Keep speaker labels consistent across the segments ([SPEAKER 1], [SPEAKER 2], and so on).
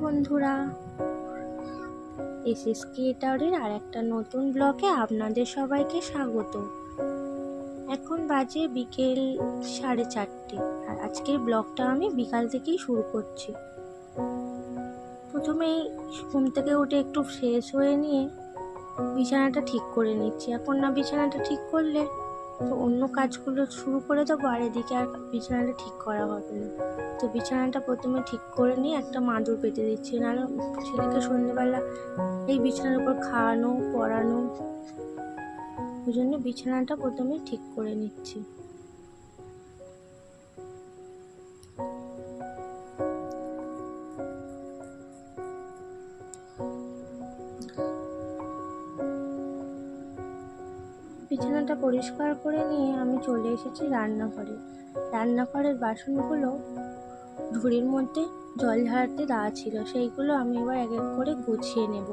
[SPEAKER 1] বন্ধুরা, এসএস ক্রিয়েটরের আর একটা নতুন ব্লগে আপনাদের সবাইকে স্বাগত। এখন বাজে বিকেল 4:30 আর আজকের ব্লগটা আমি বিকাল থেকেই শুরু করছি। প্রথমেই ঘুম থেকে উঠে একটু ফ্রেশ হয়ে নিয়ে বিছানাটা ঠিক করে নিচ্ছি। এখন না বিছানাটা ঠিক করলে তো অন্য কাজগুলো শুরু করে দেবো, আর এদিকে আর বিছানাটা ঠিক করা হবে না। তো বিছানাটা প্রথমে ঠিক করে নিয়ে একটা মাদুর পেতে দিচ্ছি, নাহলে ছেলেকে সন্ধ্যেবেলা এই বিছানার উপর খাওয়ানো পড়ানো, ওই জন্য বিছানাটা প্রথমে ঠিক করে নিচ্ছি। বিছানাটা পরিষ্কার করে নিয়ে আমি চলে এসেছি রান্নাঘরে। রান্নাঘরের বাসনগুলো ঝুড়ির মধ্যে জল ঝাড়তে দেওয়া ছিল, সেইগুলো আমি এবার এক এক করে গুছিয়ে নেব।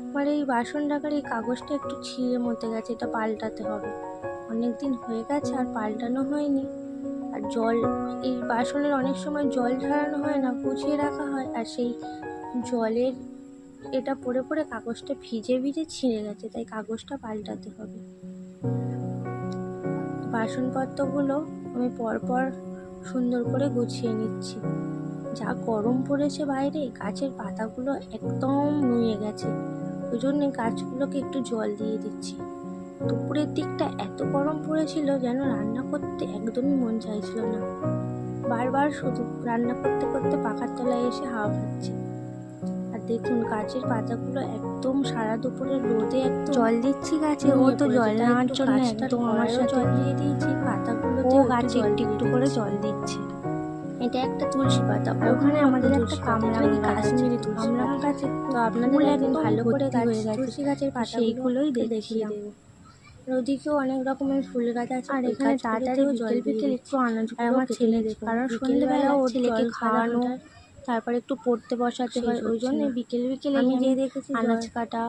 [SPEAKER 1] আমার এই বাসন রাখার এই কাগজটা একটু ছিঁড়ে মতে গেছে, এটা পাল্টাতে হবে। অনেক দিন হয়ে গেছে আর পাল্টানো হয়নি। আর জল, এই বাসনের অনেক সময় জল ঝরানো হয় না, গুছিয়ে রাখা হয়, আর সেই জলের এটা পড়ে পড়ে কাগজটা ভিজে ভিজে ছিঁড়ে গেছে, তাই কাগজটা পাল্টাতে হবে। বাসনপত্রগুলো আমি পরপর সুন্দর করে গুছিয়ে নিচ্ছি। যা গরম পড়েছে বাইরে, গাছের পাতাগুলো একদম নুয়ে গেছে, ওই জন্যে গাছগুলোকে একটু জল দিয়ে দিচ্ছি। দুপুরের দিকটা এত গরম পড়েছিল যেন রান্না করতে একদমই মন চাইছিল না। বারবার শুধু রান্না করতে করতে পাখার তলায় এসে হাওয়া খাচ্ছে। আর দেখুন গাছের পাতাগুলো একদম সারা দুপুরের রোদে একদম জল দিচ্ছি গাছে, ও তো জল নেওয়ার জন্য একদম আমার সাথে জল দিয়ে দিয়েছি। পাতাগুলোতে গাছে একটু করে জল দিচ্ছে। এটা একটা তুলসী পাতা, ওখানে আমাদের একটা কামরাঙা কাশ্মীরি কামরাঙা গাছে, তো আপনাদের একদিন ভালো করে তুলসী গাছের পাতা সেইগুলোই দেখিয়ে দেবো। ওদিকেও অনেক রকমের ফুল গাছ আছে, আর এখানে তাড়াতাড়ি বিকেল বিকেল একটু আনাজ, আর আমার ছেলে দেখো, কারণ সন্ধ্যেবেলা ওর ছেলেকে খাওয়ানো, তারপর একটু পড়তে বসাতে হয়, ওই জন্য বিকেল বিকেল আমি যে দেখেছি আনাজ কাটা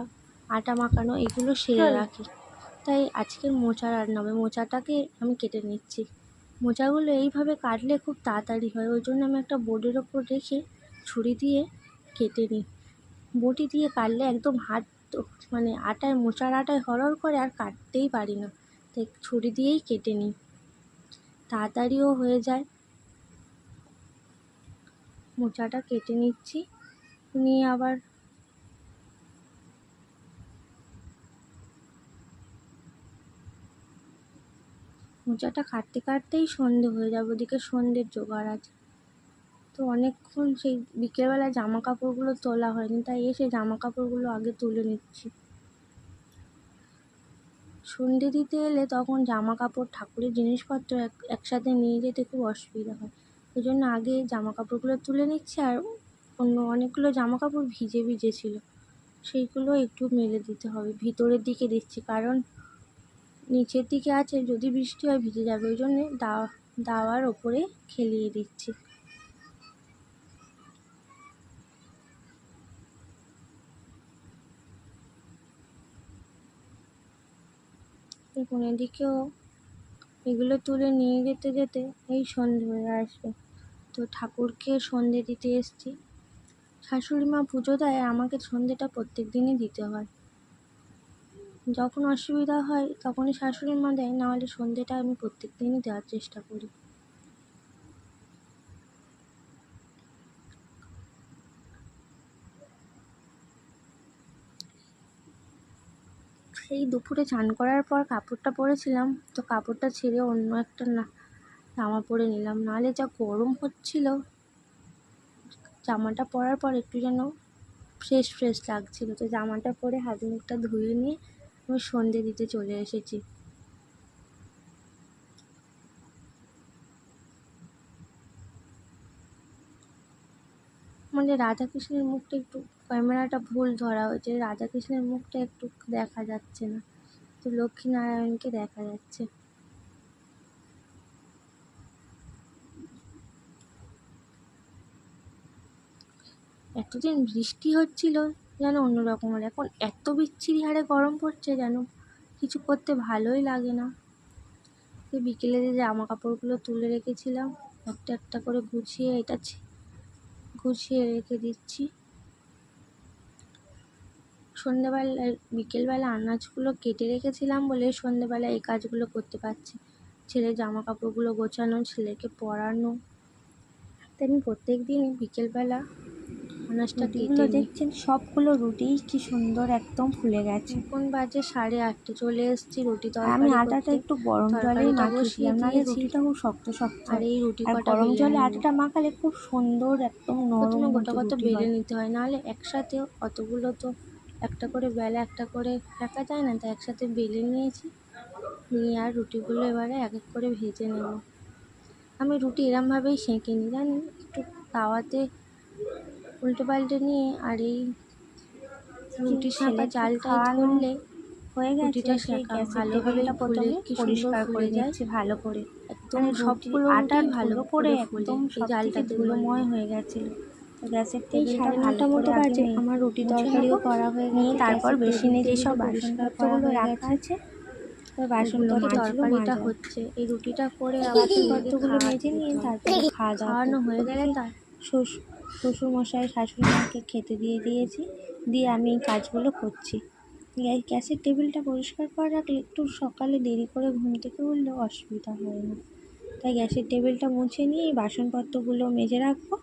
[SPEAKER 1] আটা মাখানো এগুলো সেরে রাখি। তাই আজকের মোচা রান্না হবে, মোচাটাকে আমি কেটে নিচ্ছি। মোচাগুলো এইভাবে কাটলে খুব তাড়াতাড়ি হয়, ওই জন্য আমি একটা বোর্ডের ওপর রেখে ছুরি দিয়ে কেটে নিই। বটি দিয়ে কাটলে একদম হাত মানে আটায়, মোচার আটায় হরহর করে, আর কাটতেই পারি না, তাই ছুরি দিয়েই কেটে নিই, তাড়াতাড়িও হয়ে যায়। মোচাটা কেটে নিচ্ছি, নিয়ে আবার মোচাটা কাটতে কাটতেই সন্ধে হয়ে যাবে, ওদিকে সন্ধ্যের জোগাড় আছে। তো অনেকক্ষণ সেই বিকেলবেলা জামা কাপড়গুলো তোলা হয়নি, তাই এসে জামা কাপড়গুলো আগে তুলে নিচ্ছি। সন্ধে দিতে এলে তখন জামা কাপড় ঠাকুরের জিনিসপত্র একসাথে নিয়ে যেতে খুব অসুবিধা হয়, ওই জন্য আগে জামা কাপড়গুলো তুলে নিচ্ছি। আর অন্য অনেকগুলো জামা কাপড় ভিজে ভিজে ছিল, সেইগুলো একটু মেলে দিতে হবে। ভিতরের দিকে দিচ্ছি, কারণ নিচের দিকে আছে, যদি বৃষ্টি হয় ভিজে যাবে, ওই জন্যে দাওয়ার ওপরে খেলিয়ে দিচ্ছি। দেখুন এদিকেও এগুলো তুলে নিয়ে যেতে যেতে এই সন্ধে হয়ে আসবে। তো ঠাকুরকে সন্ধে দিতে এসছি। শাশুড়ি মা পুজো দেয়, আমাকে সন্ধেটা প্রত্যেক দিনই দিতে হয়। যখন অসুবিধা হয় তখনই শাশুড়ি মা দেয়, নাহলে সন্ধেটা আমি প্রত্যেক দিনই দেওয়ার চেষ্টা করি। সেই দুপুরে চান করার পর কাপড়টা পরেছিলাম, তো কাপড়টা ছেড়ে অন্য একটা জামা পরে নিলাম, নাহলে যা গরম হচ্ছিল, জামাটা পরার পর একটু যেন ফ্রেশ ফ্রেশ লাগছিল। তো জামাটা পরে হাত মুখটা ধুয়ে নিয়ে আমি সন্ধে দিতে চলে এসেছি। আমাদের রাধাকৃষ্ণের মুখটা একটু, ক্যামেরাটা ভুল ধরা হয়েছে, রাধাকৃষ্ণের মুখটা একটু দেখা যাচ্ছে না, তো লক্ষ্মীনারায়ণকে দেখা যাচ্ছে। এতদিন বৃষ্টি হচ্ছিল যেন অন্যরকম, আর এখন এত বিচ্ছিরি হারে গরম পড়ছে যেন কিছু করতে ভালোই লাগে না। বিকেলে যে জামা কাপড়গুলো তুলে রেখেছিলাম একটা একটা করে গুছিয়ে, এটা গুছিয়ে রেখে দিচ্ছি। সন্ধ্যেবেলায় বিকেলবেলা আনাজগুলো কেটে রেখেছিলাম বলে সন্ধ্যেবেলা এই কাজগুলো করতে পারছি। ছেলের জামা কাপড়গুলো গোছানো, ছেলেকে পড়ানো, তাই আমি প্রত্যেক দিনই বিকেলবেলা আনাজটা কেটে নিই।
[SPEAKER 2] দেখছেন সবগুলো রুটিই কি সুন্দর একদম ফুলে গেছে।
[SPEAKER 1] এখন বাজে 8:30, চলে এসেছি রুটি
[SPEAKER 2] আমি
[SPEAKER 1] তরকারি
[SPEAKER 2] আটাটা
[SPEAKER 1] করতে।
[SPEAKER 2] একটু গরম জলে
[SPEAKER 1] তরকারিটা বসিয়ে
[SPEAKER 2] মাখিয়েছিলাম, নাহলে
[SPEAKER 1] দিয়েছি।
[SPEAKER 2] রুটিটা খুব শক্ত শক্ত
[SPEAKER 1] আর
[SPEAKER 2] হয়।
[SPEAKER 1] এই রুটি
[SPEAKER 2] আর
[SPEAKER 1] কটা
[SPEAKER 2] গরম
[SPEAKER 1] বেলে
[SPEAKER 2] জলে
[SPEAKER 1] নেব।
[SPEAKER 2] আটাটা মাখালে খুব সুন্দর একদম নরম
[SPEAKER 1] প্রথমে গোটা
[SPEAKER 2] মতো
[SPEAKER 1] কত
[SPEAKER 2] রুটি
[SPEAKER 1] বেলে
[SPEAKER 2] হয়।
[SPEAKER 1] নিতে হয়, নাহলে একসাথে অতগুলো তো একটা করে বেলা একটা করে ফেকা যায় না, তাই একসাথে বেলে নিয়েছি। নিয়ে আর রুটিগুলো এবারে এক এক করে ভেজে নেব। আমি রুটি এরমভাবেই সেঁকে নিই জানেন, একটু তাওয়াতে উল্টে পাল্টে নিয়ে, আর এই রুটি সেঁকা
[SPEAKER 2] ছেলেকে
[SPEAKER 1] জালটায়
[SPEAKER 2] খাওয়ানো
[SPEAKER 1] ধরলে
[SPEAKER 2] হয়ে গেছে,
[SPEAKER 1] রুটিটা
[SPEAKER 2] সেই
[SPEAKER 1] সেঁকা
[SPEAKER 2] গ্যাসের
[SPEAKER 1] ভালোভাবেই
[SPEAKER 2] টেবিলটা
[SPEAKER 1] ফুলে
[SPEAKER 2] প্রথমে
[SPEAKER 1] কি সুন্দর
[SPEAKER 2] পরিষ্কার করে
[SPEAKER 1] ফুলে যায়।
[SPEAKER 2] নিচ্ছি ভালো করে।
[SPEAKER 1] একদম
[SPEAKER 2] মানে
[SPEAKER 1] সবগুলো
[SPEAKER 2] আটার
[SPEAKER 1] রুটি ভালো
[SPEAKER 2] ধুলো পড়ে
[SPEAKER 1] করে ফুলে
[SPEAKER 2] একদম
[SPEAKER 1] এই
[SPEAKER 2] সব থেকে
[SPEAKER 1] জালটাতে ধরলে।
[SPEAKER 2] ধুলোময় হয়ে গেছিলো। তো গ্যাসের
[SPEAKER 1] এই
[SPEAKER 2] টেবিলটা ভালো
[SPEAKER 1] 9:30
[SPEAKER 2] করে
[SPEAKER 1] মতো
[SPEAKER 2] আগে
[SPEAKER 1] বাজে, আমার রুটি
[SPEAKER 2] মুছে
[SPEAKER 1] তরকারিও
[SPEAKER 2] নেবো।
[SPEAKER 1] করা হয়ে
[SPEAKER 2] নিয়ে
[SPEAKER 1] গেছে।
[SPEAKER 2] তারপর
[SPEAKER 1] গ্যাসের
[SPEAKER 2] বেসিনে
[SPEAKER 1] টেবিল
[SPEAKER 2] যেসব
[SPEAKER 1] টেবিলও পরিষ্কার করা
[SPEAKER 2] বাসনপত্রগুলো
[SPEAKER 1] হয়ে
[SPEAKER 2] রাখা
[SPEAKER 1] গেছে।
[SPEAKER 2] আছে, ওই
[SPEAKER 1] এদিকে
[SPEAKER 2] বাসনপত্রগুলো
[SPEAKER 1] তরকারিটা
[SPEAKER 2] মাজাও।
[SPEAKER 1] হচ্ছে, এই রুটিটা করে আবার ছেলেকে
[SPEAKER 2] বাসনপত্রগুলো
[SPEAKER 1] খাওয়াতে
[SPEAKER 2] মেজে নিয়ে
[SPEAKER 1] যেতে হবে।
[SPEAKER 2] তারপরে খাওয়া দাওয়া
[SPEAKER 1] খাওয়ানো
[SPEAKER 2] করবো।
[SPEAKER 1] হয়ে গেলে
[SPEAKER 2] ওদিকে
[SPEAKER 1] তার
[SPEAKER 2] শ্বশুরমশাই শাশুড়ি মাকে খেতে দিয়ে দিয়েছি, দিয়ে আমি এই কাজগুলো করছি। গ্যাসের টেবিলটা পরিষ্কার করে রাখলে একটু সকালে দেরি করে ঘুম থেকে উঠলেও অসুবিধা হয় না। তাই গ্যাসের টেবিলটা মুছে নিয়ে এই বাসনপত্রগুলো মেজে রাখবো,